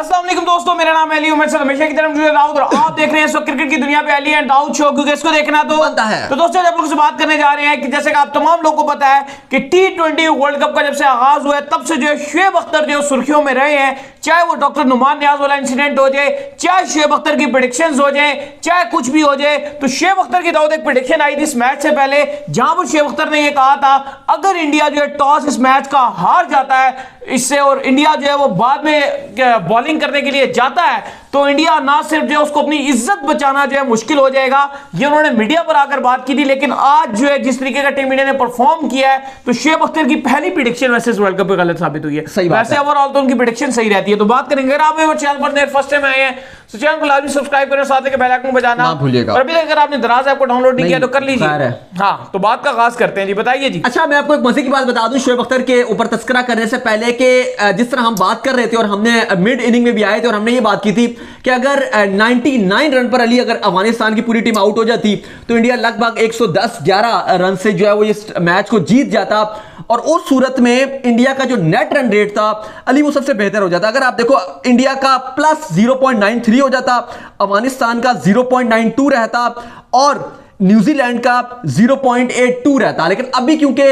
अस्सलाम वालेकुम दोस्तों, मेरा नाम है अली उमर, हमेशा की तरह दाऊद और आप देख रहे हैं इस वक्त क्रिकेट की दुनिया पे अली एंड दाऊद शो, क्योंकि इसको देखना तो बनता है। तो दोस्तों आप लोगों से बात करने जा रहे हैं कि जैसे कि आप तमाम लोगों को पता है कि T20 वर्ल्ड कप का जब से आगाज हुआ है तब से जो है शुएब अख्तर जो सुर्खियों में रहे हैं, चाहे वो डॉक्टर नुमान नियाज वाला इंसिडेंट हो जाए, चाहे शुएब अख्तर की प्रेडिक्शंस हो जाए, चाहे कुछ भी हो जाए। तो शुएब अख्तर की दाऊद एक प्रेडिक्शन आई थी इस मैच से पहले, जहां पर शुएब अख्तर ने यह कहा था अगर इंडिया जो है टॉस इस मैच का हार जाता है इससे और इंडिया जो है वो बाद में बॉलिंग करने के लिए जाता है तो इंडिया ना सिर्फ जो है उसको अपनी इज्जत बचाना जो है मुश्किल हो जाएगा। ये उन्होंने मीडिया पर आकर बात की थी, लेकिन आज जो है जिस तरीके का टीम इंडिया ने परफॉर्म किया है तो शुएब अख्तर की पहली प्रेडिक्शन वैसे इस वर्ल्ड कप पे गलत साबित हुई है। सही बात वैसे है। ओवरऑल तो उनकी प्रेडिक्शन सही रहती है। तो बात करेंगे, अगर आप मेरे चैनल पर फर्स्ट टाइम आए हैं तो चैनल को लाजमी सब्सक्राइब करें, साथ में बेल आइकन बजाना ना भूलिएगा। और अभी तक अगर आपने दराज ऐप को डाउनलोड नहीं किया तो कर लीजिए। खैर है। हाँ, तो बात का आगाज करते हैं जी, बताइए जी। अच्छा, मैं आपको एक मजे की बात बता दूं शुएब अख्तर के ऊपर तस्करा करने से पहले कि जिस तरह हम बात कर रहे थे और हमने मिड इनिंग में भी आए थे और हमने ये बात की थी कि अगर 99 रन पर अली अगर अफगानिस्तान की पूरी टीम आउट हो जाती तो इंडिया लगभग 110-11 रन से जो है वो इस मैच को जीत जाता और उस सूरत में इंडिया का जो नेट रन रेट था अली वो सबसे बेहतर हो जाता। अगर आप देखो इंडिया का प्लस 0.93 हो जाता, अफगानिस्तान का 0.92 रहता और न्यूजीलैंड का 0.82 रहता। लेकिन अभी क्योंकि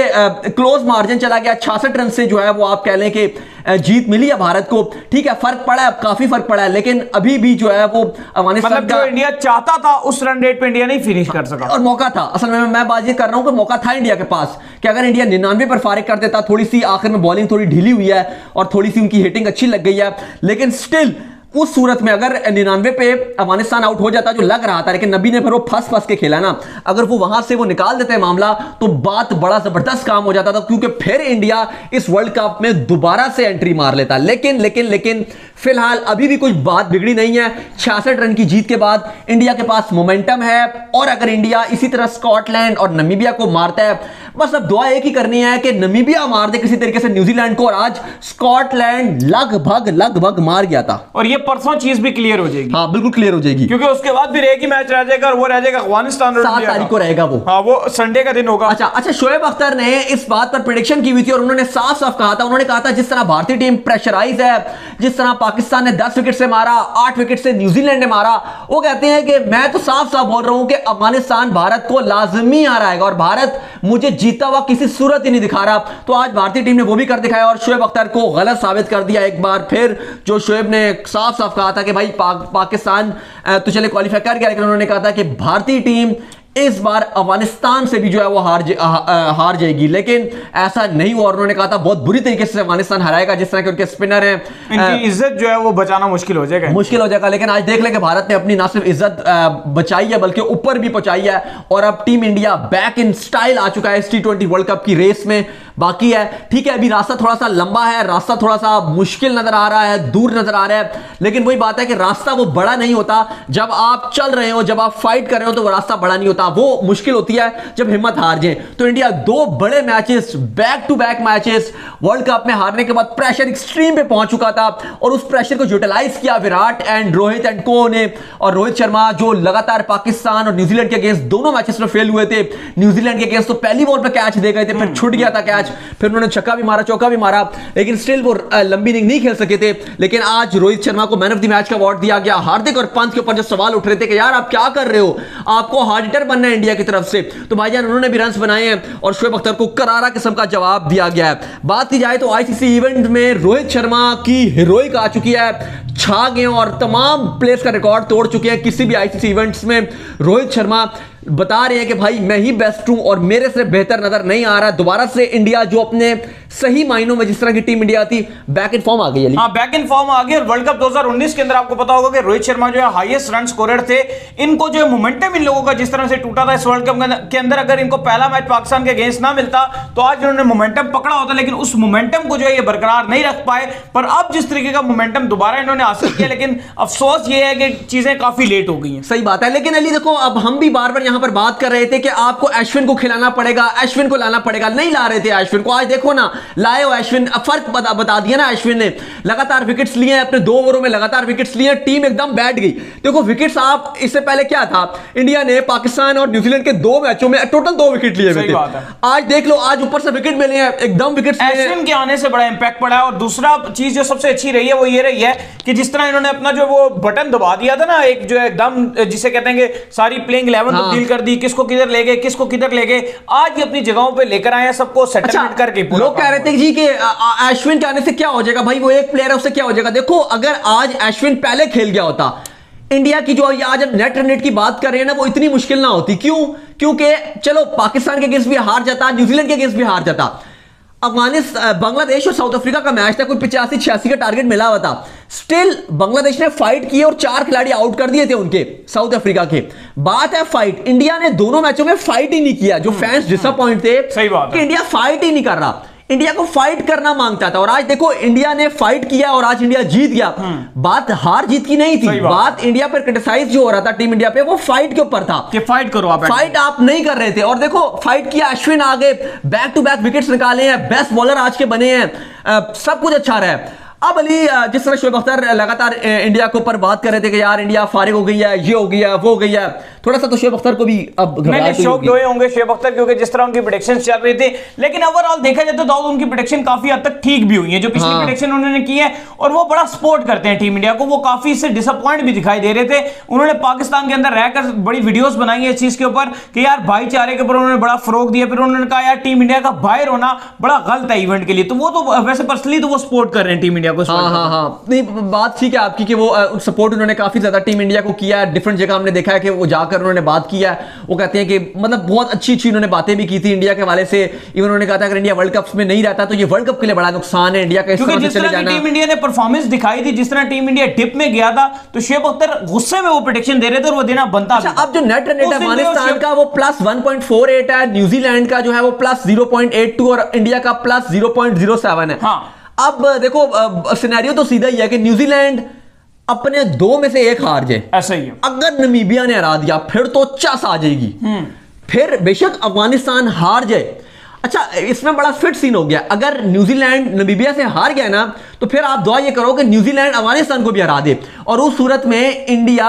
क्लोज मार्जिन चला गया 66 रन से जो है वो आप कह लें कि जीत मिली है भारत को। ठीक है, फर्क पड़ा है, काफी फर्क पड़ा है, लेकिन अभी भी जो है वो अफगानिस्तान मतलब जो इंडिया चाहता था उस रन रेट पे इंडिया नहीं फिनिश कर सका और मौका था। असल में मैं बात ये कर रहा हूं कि मौका था इंडिया के पास कि अगर इंडिया 99 पर फारिग कर देता, थोड़ी सी आखिर में बॉलिंग थोड़ी ढीली हुई है और थोड़ी सी उनकी हिटिंग अच्छी लग गई है, लेकिन स्टिल उस सूरत में अगर 99 पे अफगानिस्तान आउट हो जाता जो लग रहा था, लेकिन नबी ने फिर वो फंस के खेला ना, अगर वो वहां से वो निकाल देते हैं मामला तो बात बड़ा जबरदस्त काम हो जाता था, क्योंकि फिर इंडिया इस वर्ल्ड कप में दोबारा से एंट्री मार लेता। लेकिन फिलहाल अभी भी कुछ बात बिगड़ी नहीं है। 66 रन की जीत के बाद इंडिया के पास मोमेंटम है और अगर इंडिया इसी तरह स्कॉटलैंड और नमीबिया को मारता है, बस अब दुआ एक ही करनी है कि नमीबिया मार दे किसी तरीके से न्यूजीलैंड को, और आज स्कॉटलैंड लगभग मार गया था और ये परसों चीज भी क्लियर हो जाएगी। हाँ, बिल्कुल क्लियर हो जाएगी, क्योंकि उसके बाद भी एक ही मैच रह जाएगा और वो रह जाएगा अफगानिस्तान और 7 तारीख को रहेगा वो। हाँ, वो संडे का दिन होगा। अच्छा, शुएब अख्तर ने इस बात पर प्रेडिक्शन की हुई थी और उन्होंने साफ कहा था, उन्होंने कहा था जिस तरह भारतीय टीम प्रेशराइज है, जिस तरह पाकिस्तान ने 10 विकेट से मारा, 8 विकेट से न्यूजीलैंड ने मारा, वो कहते हैं कि मैं तो साफ बोल रहा हूं कि अफगानिस्तान भारत को लाजमी हराएगा और भारत मुझे जीता हुआ किसी सूरत ही नहीं दिखा रहा। तो आज भारतीय टीम ने वो भी कर दिखाया और शुएब अख्तर को गलत साबित कर दिया एक बार फिर। जो शुएब ने साफ कहा था कि भाई पाकिस्तान तो चले क्वालिफाई कर गया, लेकिन उन्होंने कहा था कि भारतीय टीम इस बार अफगानिस्तान से भी जो है वो हार जाएगी, लेकिन ऐसा नहीं हुआ और उन्होंने कहा था बहुत बुरी तरीके से अफगानिस्तान हराएगा, जिस तरह के उनके स्पिनर हैं, इनकी इज्जत जो है वो बचाना मुश्किल हो जाएगा। लेकिन आज देख लें कि भारत ने अपनी ना सिर्फ इज्जत बचाई है बल्कि ऊपर भी पहुंचाई है और अब team India back in style आ चुका है इस T20 वर्ल्ड कप की रेस में। बाकी है, ठीक है, अभी रास्ता थोड़ा सा लंबा है, रास्ता थोड़ा सा मुश्किल नजर आ रहा है, दूर नजर आ रहा है, लेकिन वही बात है कि रास्ता वो बड़ा नहीं होता जब आप चल रहे हो, जब आप फाइट कर रहे हो तो वो रास्ता बड़ा नहीं होता, वो मुश्किल होती है जब हिम्मत हार जाए। तो इंडिया 2 बड़े matches, back to back matches world cup में हारने के बाद प्रेशर एक्सट्रीम पे पहुंच चुका था और उस प्रेशर को यूटिलाइज किया विराट एंड रोहित एंड को ने। और रोहित शर्मा जो लगातार पाकिस्तान और न्यूजीलैंड के अगेंस्ट दोनों मैचेस में फेल हुए थे, न्यूजीलैंड के अगेंस्ट तो पहली बॉल पे कैच दे गए थे, फिर छूट गया था कैच, फिर उन्होंने छक्का भी मारा, चौका भी मारा, लेकिन स्टिल वो लंबी इनिंग नहीं खेल सके थे। लेकिन आज रोहित शर्मा को मैन ऑफ द मैच का अवार्ड दिया गया। हार्दिक और पंत के ऊपर जो सवाल उठ रहे थे कि यार आप क्या कर रहे हो, आपको हार्ड हिटर बनना है इंडिया की तरफ से, तो भाईजान उन्होंने भी रन्स बनाए हैं और शुएब अख्तर को करारा किस्म का जवाब दिया गया है। बात की जाए तो आईसीसी इवेंट में रोहित शर्मा की हीरोइक आ चुकी है, छा गए और तमाम प्लेयर्स का रिकॉर्ड तोड़ चुके हैं किसी भी आईसीसी इवेंट्स में। रोहित शर्मा बता रहे हैं कि भाई मैं ही बेस्ट हूं और मेरे से बेहतर नजर नहीं आ रहा। दोबारा से इंडिया जो अपने सही मायनों में जिस तरह की टीम इंडिया थी बैक इन फॉर्म आ गई है। हाँ, बैक इन फॉर्म आ गई और वर्ल्ड कप 2019 के अंदर आपको पता होगा कि रोहित शर्मा जो है हाईएस्ट रन स्कोरर थे। इनको जो है मोमेंटम इन लोगों का जिस तरह से टूटा था इस वर्ल्ड कप के अंदर, अगर इनको पहला मैच पाकिस्तान के अगेंस्ट ना मिलता तो आज इन्होंने मोमेंटम पकड़ा होता, लेकिन उस मोमेंटम को जो है ये बरकरार नहीं रख पाए। पर अब जिस तरीके का मोमेंटम दोबारा इन्होंने हासिल किया, लेकिन अफसोस ये है कि चीजें काफी लेट हो गई हैं। सही बात है, लेकिन अली देखो अब हम भी बार बार यहां पर बात कर रहे थे कि आपको अश्विन को खिलाना पड़ेगा, अश्विन को लाना पड़ेगा, नहीं ला रहे थे अश्विन को। आज देखो ना, लाए हो अश्विन, फर्क बता दिया ना अश्विन ने। लगातार विकेट्स लिए अपने 2 ओवरों में, लगातार विकेट्स लिए, टीम एकदम बैठ गई। देखो विकेट्स, आप इससे पहले क्या था, इंडिया ने पाकिस्तान और न्यूजीलैंड के 2 मैचों में टोटल 2 विकेट लिए हुए थे। आज देख लो, आज ऊपर से विकेट मिले हैं, एकदम विकेट्स अश्विन के आने से बड़ा इंपैक्ट पड़ा है। और दूसरा चीज जो सबसे अच्छी रही है वो ये रही है कि जिस तरह इन्होंने अपना जो वो बटन दबा दिया था ना, एक जो एकदम जिसे कहते हैं कि सारी प्लेइंग 11 तब्दील कर दी, किसको किधर ले गए, किसको किधर ले गए, आज ये अपनी जगहों पे लेकर आए हैं, सबको सेटलमेंट करके। लोग कह रहे थे जी कि अश्विन के आने से क्या हो जाएगा, भाई वो एक प्लेयर है, उससे क्या हो जाएगा। देखो अगर आज अश्विन पहले खेल गया होता, इंडिया की जो आज नेट रन रेट की बात कर रहे हैं ना, वो इतनी मुश्किल ना होती। क्यों? क्योंकि चलो पाकिस्तान के अगेंस्ट भी हार जाता, न्यूजीलैंड के अगेंस्ट भी हार जाता, अफगानिस्तान, बांग्लादेश और साउथ अफ्रीका का मैच था, कोई 85-86 का टारगेट मिला हुआ था। स्टिल बांग्लादेश ने फाइट की और 4 खिलाड़ी आउट कर दिए थे उनके, साउथ अफ्रीका के। बात है फाइट, इंडिया ने दोनों मैचों में फाइट ही नहीं किया। जो फैंस डिसअपॉइंट थे सही बात कि इंडिया फाइट ही नहीं कर रहा, इंडिया को फाइट करना मांगता था। और आज देखो इंडिया ने फाइट किया और आज इंडिया जीत गया। बात हार जीत की नहीं थी, बात इंडिया पर क्रिटिसाइज जो हो रहा था टीम इंडिया पे, वो फाइट के ऊपर था कि फाइट करो आप, फाइट आप नहीं कर रहे थे। और देखो फाइट किया, अश्विन आगे बैक टू बैक विकेट्स निकाले हैं, बेस्ट बॉलर आज के बने हैं, सब कुछ अच्छा रहा है। अब अली, जिस तरह शोएब अख्तर लगातार इंडिया के ऊपर बात कर रहे थे कि यार इंडिया फारिग हो गई है, ये हो गया, वो हो गया, थोड़ा सा तो शोएब अख्तर को भी अब शौक हुए होंगे शोएब अख्तर, क्योंकि जिस तरह उनकी प्रेडिक्शंस चल रही थी। लेकिन ओवरऑल देखा जाए तो दाऊद उनकी प्रेडिक्शन काफी हद तक ठीक भी हुई है, जो पिछली प्रेडिक्शन उन्होंने की है, और वो बड़ा सपोर्ट करते हैं टीम इंडिया को। वो काफी इससे डिसअपॉइंट भी दिखाई दे रहे थे। उन्होंने पाकिस्तान के अंदर रहकर बड़ी वीडियोस बनाई है इस चीज के ऊपर कि यार भाईचारे के ऊपर उन्होंने बड़ा फरोग दिया। फिर उन्होंने कहा यार टीम इंडिया का बाहर होना बड़ा गलत है इवेंट के लिए। तो वो तो वैसे पर्सनली तो वो सपोर्ट कर रहे हैं टीम इंडिया को। नहीं, बात ठीक है आपकी कि वो सपोर्ट उन्होंने काफी ज्यादा टीम इंडिया को किया है। डिफरेंट जगह हमने देखा है कि वो जाकर उन्होंने बात किया है। वो कहते हैं कि मतलब बहुत अच्छी उन्होंने बातें भी की थी इंडिया के हवाले से। इवन उन्होंने कहा था अगर इंडिया वर्ल्ड कप में नहीं रहता तो ये वर्ल्ड कप के लिए बड़ा नुकसान है इंडिया का। क्योंकि जिस तरह की टीम इंडिया ने परफॉर्मेंस दिखाई थी, जिस तरह टीम इंडिया डिप में गया था, तो शोएब अख्तर गुस्से में वो प्रेडिक्शन दे रहे थे और वो देना बनता। अब जो नेट रन रेट है अफगानिस्तान का वो +1.48 है, न्यूजीलैंड का जो है वो +0.82 और इंडिया का +0.07 है। अब देखो सिनेरियो तो सीधा ही है कि न्यूजीलैंड अपने 2 में से 1 हार जाए, ऐसा ही है। अगर नमीबिया ने हरा दिया फिर तो चस आ जाएगी। फिर बेशक अफगानिस्तान हार जाए। अच्छा, इसमें बड़ा फिट सीन हो गया। अगर न्यूजीलैंड नमीबिया से हार गया ना, तो फिर आप दुआ ये करो कि न्यूजीलैंड अफगानिस्तान को भी हरा दे, और उस सूरत में इंडिया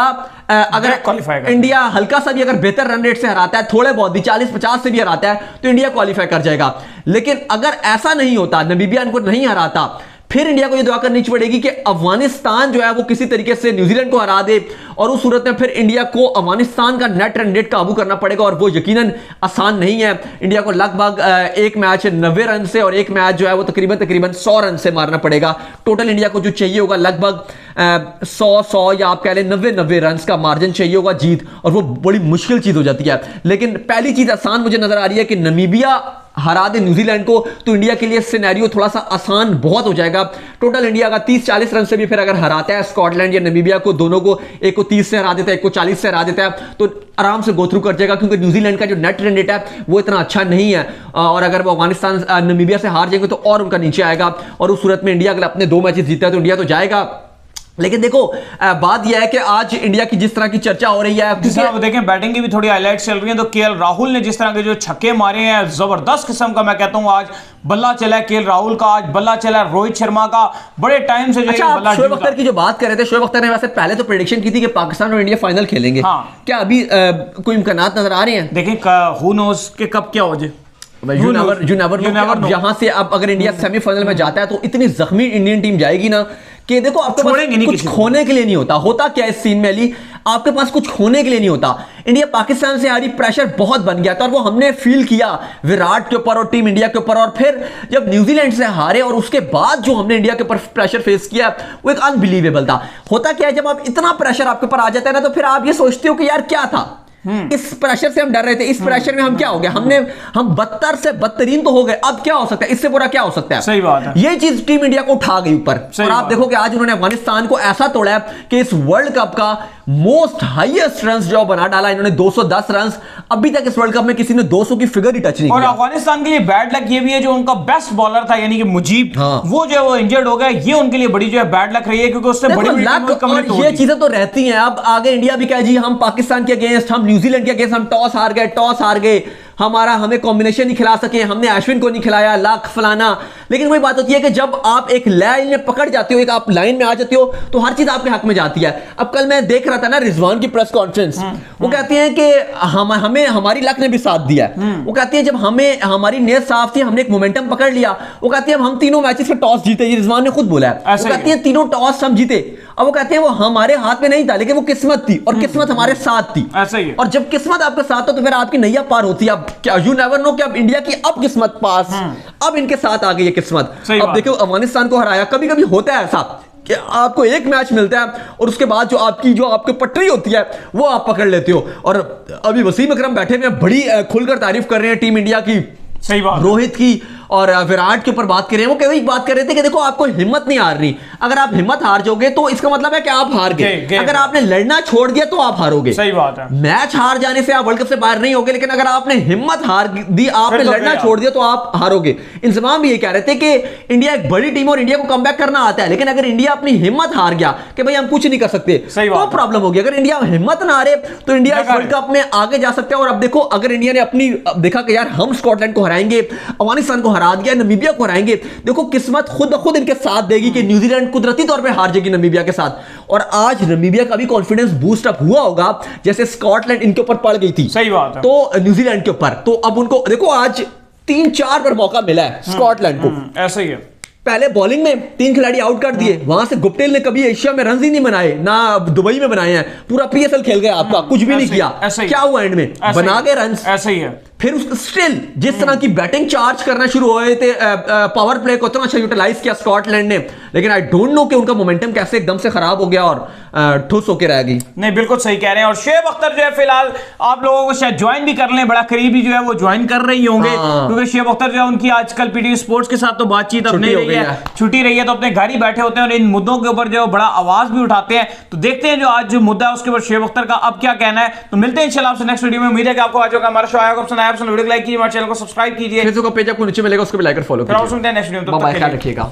अगर इंडिया हल्का सा भी अगर बेहतर रन रेट से हराता है, थोड़े बहुत भी 40-50 से भी हराता है, तो इंडिया क्वालिफाई कर जाएगा। लेकिन अगर ऐसा नहीं होता, नमीबिया इनको नहीं हराता, फिर इंडिया को यह दुआ करनी पड़ेगी कि अफगानिस्तान जो है वो किसी तरीके से न्यूजीलैंड को हरा दे, और उस सूरत में फिर इंडिया को अफगानिस्तान का नेट रन रेट काबू करना पड़ेगा, और वो यकीनन आसान नहीं है। इंडिया को लगभग एक मैच 90 रन से और एक मैच जो है वो तकरीबन 100 रन से मारना पड़ेगा। टोटल इंडिया को जो चाहिए होगा लगभग 100 या आप कह लें 90 रन का मार्जिन चाहिए होगा जीत, और वो बड़ी मुश्किल चीज हो जाती है। लेकिन पहली चीज आसान मुझे नजर आ रही है कि नमीबिया हरा दे न्यूजीलैंड को, तो इंडिया के लिए सिनेरियो थोड़ा सा आसान बहुत हो जाएगा। टोटल इंडिया का 30-40 रन से भी फिर अगर हराता है स्कॉटलैंड या नमीबिया को, दोनों को, एक को 30 से हरा देता है, एक को 40 से हरा देता है, तो आराम से गो थ्रू कर जाएगा। क्योंकि न्यूजीलैंड का जो नेट रन रेट है वो इतना अच्छा नहीं है, और अगर वो अफगानिस्तान नमीबिया से हार जाएंगे तो और उनका नीचे आएगा, और उस सूरत में इंडिया अगर अपने 2 मैचेस जीता है तो इंडिया तो जाएगा। लेकिन देखो बात यह है कि आज इंडिया की जिस तरह की चर्चा हो रही है, जिस तरह देखें बैटिंग की भी थोड़ी हाईलाइट्स चल रही हैं, तो केएल राहुल ने जिस तरह के जो छक्के मारे हैं, जबरदस्त किस्म का, मैं कहता हूं आज बल्ला चला है केएल राहुल का, आज बल्ला चला रोहित शर्मा का, बड़े टाइम से जो बल्ला। शोएब अख्तर की जो बात कर रहे थे, शोएब अख्तर ने वैसे पहले तो प्रेडिक्शन की थी कि पाकिस्तान और इंडिया फाइनल खेलेंगे। क्या अभी कोई इम्कानात नजर आ रहे हैं? देखें हू नोस के कब क्या हो जाए, यू नेवर नो। यहां से अब अगर इंडिया सेमीफाइनल में जाता है तो इतनी जख्मी इंडियन टीम जाएगी ना कि देखो आपके पास कुछ खोने के लिए नहीं होता। होता क्या इस सीन में अली, आपके पास कुछ खोने के लिए नहीं होता। इंडिया पाकिस्तान से हारी, प्रेशर बहुत बन गया था, और वो हमने फील किया विराट के ऊपर और टीम इंडिया के ऊपर। और फिर जब न्यूजीलैंड से हारे और उसके बाद जो हमने इंडिया के ऊपर प्रेशर फेस किया, वो एक अनबिलीवेबल था। होता क्या है, जब आप इतना प्रेशर आपके ऊपर आ जाता है ना, तो फिर आप ये सोचते हो कि यार क्या था, इस प्रेशर से हम डर रहे थे, इस प्रेशर में हम क्या हो गए, हम बदतर से बदतरीन तो हो गए, अब क्या हो सकता है, इससे बुरा क्या हो सकता है। सही बात है। ये चीज टीम इंडिया को उठा गई ऊपर, और आप देखो कि आज उन्होंने अफगानिस्तान को ऐसा तोड़ा है कि इस वर्ल्ड कप का मोस्ट हाईएस्ट रन जो बना डाला इन्होंने, 210 रन। अभी तक इस वर्ल्ड कप में किसी ने 200 की फिगर ही टच नहीं किया। और अफगानिस्तान के लिए बैड लक ये भी है, जो उनका बेस्ट बॉलर था यानी कि मुजीब, वो जो है वो इंजर्ड हो गया। ये उनके लिए बड़ी जो है बैड लक रही है, क्योंकि उससे बड़ी लक और ये चीजें तो रहती हैं। अब आगे इंडिया भी कहे जी हम पाकिस्तान के अगेंस्ट, हम न्यूजीलैंड के अगेंस्ट हम टॉस हार गए, हमें कॉम्बिनेशन नहीं खिला सके, हमने अश्विन को नहीं खिलाया, लाख फलाना। लेकिन वही बात होती है कि जब आप एक लाइन में पकड़ जाते हो, एक आप लाइन में आ जाते हो, तो हर चीज आपके हक में जाती है। अब कल मैं देख रहा था ना रिजवान की प्रेस कॉन्फ्रेंस, वो कहती हैं कि हमें हमारी लक ने भी साथ दिया। वो कहती है जब हमारी नीयत साफ थी, हमने एक मोमेंटम पकड़ लिया। वो कहती है हम तीनों मैचेस में टॉस जीते, ये रिजवान ने खुद बोला है। वो कहती है तीनों टॉस हम जीते। अब वो कहते हैं वो हमारे हाथ में नहीं था, लेकिन वो किस्मत थी, और किस्मत हमारे साथ थी। ऐसा ही है। और जब किस्मत आपके साथ हो तो फिर आपकी नैया पार होती है। अब क्या यू नेवर नो कि अब इंडिया की अब किस्मत पास, अब इनके साथ आ गई है किस्मत। अब देखो अफगानिस्तान को हराया। कभी कभी होता है ऐसा कि आपको एक मैच मिलता है और उसके बाद जो आपकी पटरी होती है वो आप पकड़ लेते हो। और अभी वसीम अकरम बैठे हुए बड़ी खुलकर तारीफ कर रहे हैं टीम इंडिया की, सही बात, रोहित की और विराट के ऊपर बात कर रहे हैं। वो कई बात कर रहे थे कि देखो आपको हिम्मत नहीं हारनी, अगर आप हिम्मत हार जाओगे तो इसका मतलब है कि आप हार गए। अगर आपने लड़ना छोड़ दिया तो आप हारोगे। सही बात है। मैच हार जाने से आप वर्ल्ड कप से बाहर नहीं होगे, लेकिन अगर आपने हिम्मत हार दी, आपने लड़ना छोड़ दिया तो आप हारोगे। इंजमाम भी ये कह रहे थे कि इंडिया एक बड़ी टीम और इंडिया को कमबैक करना आता है, लेकिन अगर इंडिया अपनी हिम्मत हार गया कि भाई हम कुछ नहीं कर सकते तो प्रॉब्लम होगी। अगर इंडिया हिम्मत ना हारे तो इंडिया वर्ल्ड कप में आगे जा सकता है। और अब देखो अगर इंडिया ने अपनी देखा कि यार हम स्कॉटलैंड को हराएंगे, अफगानिस्तान को हरा दिया, नामीबिया को हराएंगे, देखो किस्मत खुद ब खुद इनके साथ देगी कि न्यूजीलैंड कुदरती तौर पे हार जाएगी नामीबिया के साथ। और आज नामीबिया का भी कॉन्फिडेंस बूस्ट अप हुआ होगा जैसे स्कॉटलैंड इनके ऊपर पड़ गई थी, सही बात है, तो न्यूजीलैंड के ऊपर। तो अब उनको देखो आज 3-4 बार मौका मिला है स्कॉटलैंड को। ऐसा ही है। पहले बॉलिंग में 3 खिलाड़ी आउट कर दिए, वहां से गुप्टेल ने कभी एशिया में रन ही नहीं बनाए, ना दुबई में बनाए हैं, पूरा पीएसएल खेल गया आपका, कुछ भी नहीं किया। क्या हुआ एंड में? बना गए रन। ऐसा ही है। फिर स्टिल जिस तरह की बैटिंग चार्ज करना शुरू हो गए थे, पावर प्ले को इतना अच्छा यूटिलाइज किया स्कॉटलैंड ने, लेकिन आई डोंट नो कि उनका मोमेंटम कैसे एकदम से खराब हो गया और ठुस होकर रह गई। नहीं, बिल्कुल सही कह रहे हैं। और शुएब अख्तर जो है फिलहाल आप लोगों को शायद ज्वाइन भी कर लें, बड़ा करीबी जो है वो ज्वाइन कर रही होंगे, क्योंकि शुएब अख्तर जो है उनकी आजकल पीटीवी स्पोर्ट्स के साथ तो बातचीत अब नहीं रही है, छुट्टी रही है, तो अपने घर ही बैठे होते हैं और इन मुद्दों के ऊपर जो बड़ा आवाज भी उठाते हैं। तो देखते हैं जो आज जो मुद्दा है उसके ऊपर शुएब अख्तर का अब क्या कहना है। तो मिलते हैं इंशाल्लाह आपसे नेक्स्ट वीडियो में। उम्मीद है कि आपको आज का हमारा शो आया होगा, पसंद आया, वीडियो को लाइक कीजिए, हमारे चैनल को सब्सक्राइब कीजिए, फेसबुक पेज आपको नीचे मिलेगा, उसको भी लाइक और फॉलो कीजिए। नेक्स्ट वीडियो में, बाय बाय, ख्याल रखिएगा।